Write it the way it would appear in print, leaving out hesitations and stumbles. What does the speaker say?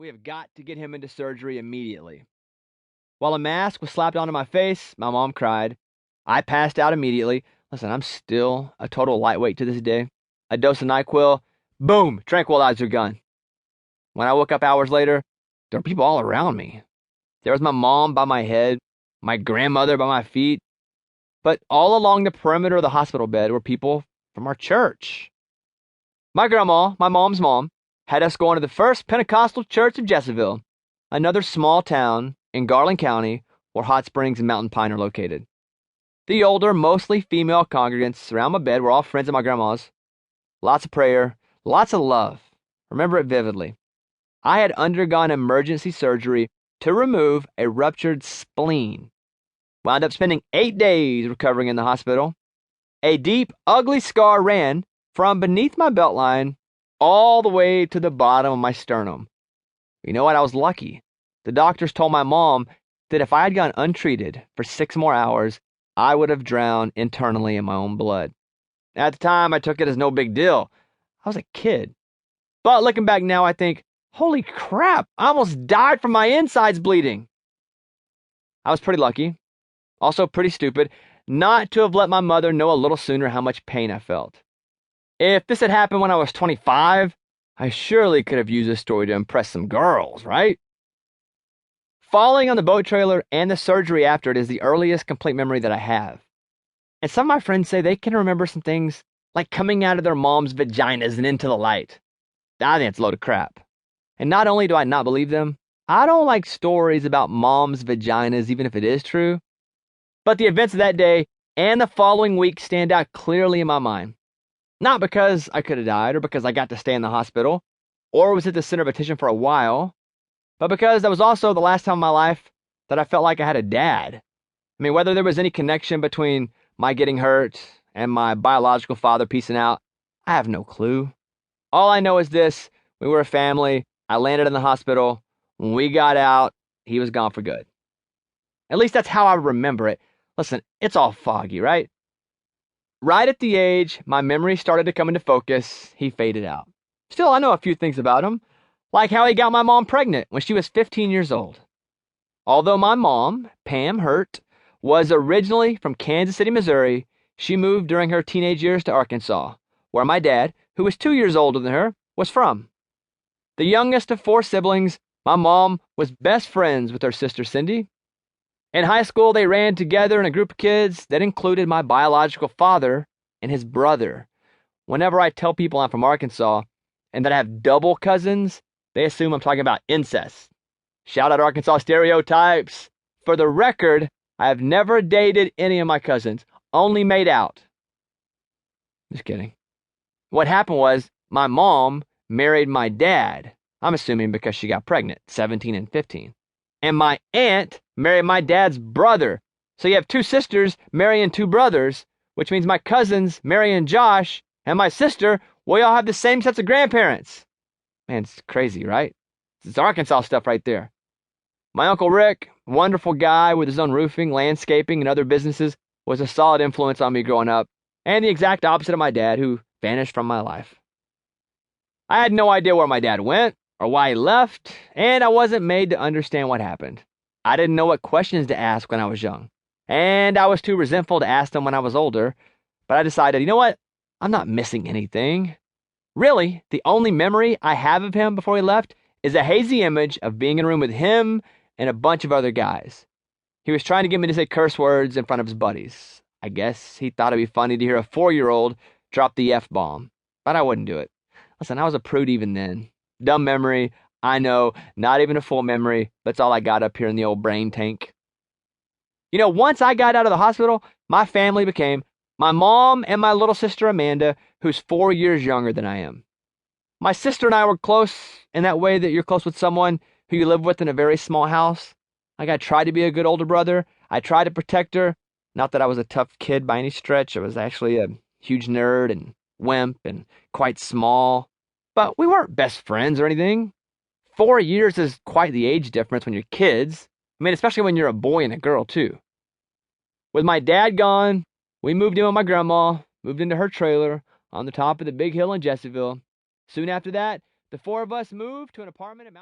We have got to get him into surgery immediately. While a mask was slapped onto my face, my mom cried. I passed out immediately. Listen, I'm still a total lightweight to this day. A dose of NyQuil, boom, tranquilizer gun. When I woke up hours later, there were people all around me. There was my mom by my head, my grandmother by my feet, but all along the perimeter of the hospital bed were people from our church. My grandma, my mom's mom, had us going to the First Pentecostal Church of Jesseville, another small town in Garland County where Hot Springs and Mountain Pine are located. The older, mostly female congregants around my bed were all friends of my grandma's. Lots of prayer, lots of love. Remember it vividly. I had undergone emergency surgery to remove a ruptured spleen. Wound up spending 8 days recovering in the hospital. A deep, ugly scar ran from beneath my beltline all the way to the bottom of my sternum. You know what? I was lucky. The doctors told my mom that if I had gone untreated for 6 more hours, I would have drowned internally in my own blood. At the time, I took it as no big deal. I was a kid. But looking back now, I think, holy crap, I almost died from my insides bleeding. I was pretty lucky, also pretty stupid, not to have let my mother know a little sooner how much pain I felt. If this had happened when I was 25, I surely could have used this story to impress some girls, right? Falling on the boat trailer and the surgery after it is the earliest complete memory that I have. And some of my friends say they can remember some things like coming out of their mom's vaginas and into the light. I think it's a load of crap. And not only do I not believe them, I don't like stories about mom's vaginas, even if it is true. But the events of that day and the following week stand out clearly in my mind. Not because I could have died or because I got to stay in the hospital or was at the center of attention for a while, but because that was also the last time in my life that I felt like I had a dad. I mean, whether there was any connection between my getting hurt and my biological father peacing out, I have no clue. All I know is this: we were a family. I landed in the hospital. When we got out, he was gone for good. At least that's how I remember it. Listen, it's all foggy, right? Right at the age my memory started to come into focus, he faded out. Still, I know a few things about him, like how he got my mom pregnant when she was 15 years old. Although my mom, Pam Hurt, was originally from Kansas City, Missouri, she moved during her teenage years to Arkansas, where my dad, who was 2 years older than her, was from. The youngest of 4 siblings, my mom was best friends with her sister Cindy. In high school, they ran together in a group of kids that included my biological father and his brother. Whenever I tell people I'm from Arkansas and that I have double cousins, they assume I'm talking about incest. Shout out Arkansas stereotypes. For the record, I have never dated any of my cousins, only made out. Just kidding. What happened was my mom married my dad. I'm assuming because she got pregnant, 17 and 15. And my aunt married my dad's brother. So you have 2 sisters marrying 2 brothers, which means my cousins, Mary and Josh, and my sister, we all have the same sets of grandparents. Man, it's crazy, right? It's Arkansas stuff right there. My Uncle Rick, wonderful guy with his own roofing, landscaping, and other businesses, was a solid influence on me growing up, and the exact opposite of my dad, who vanished from my life. I had no idea where my dad went or why he left, and I wasn't made to understand what happened. I didn't know what questions to ask when I was young, and I was too resentful to ask them when I was older, but I decided, you know what? I'm not missing anything. Really, the only memory I have of him before he left is a hazy image of being in a room with him and a bunch of other guys. He was trying to get me to say curse words in front of his buddies. I guess he thought it'd be funny to hear a 4-year-old drop the F-bomb, but I wouldn't do it. Listen, I was a prude even then. Dumb memory, I know, not even a full memory, but it's all I got up here in the old brain tank. You know, once I got out of the hospital, my family became my mom and my little sister Amanda, who's 4 years younger than I am. My sister and I were close in that way that you're close with someone who you live with in a very small house. Like, I tried to be a good older brother. I tried to protect her. Not that I was a tough kid by any stretch. I was actually a huge nerd and wimp and quite small. But we weren't best friends or anything. 4 years is quite the age difference when you're kids. I mean, especially when you're a boy and a girl, too. With my dad gone, we moved in with my grandma, moved into her trailer on the top of the big hill in Jesseville. Soon after that, the 4 of us moved to an apartment in Mount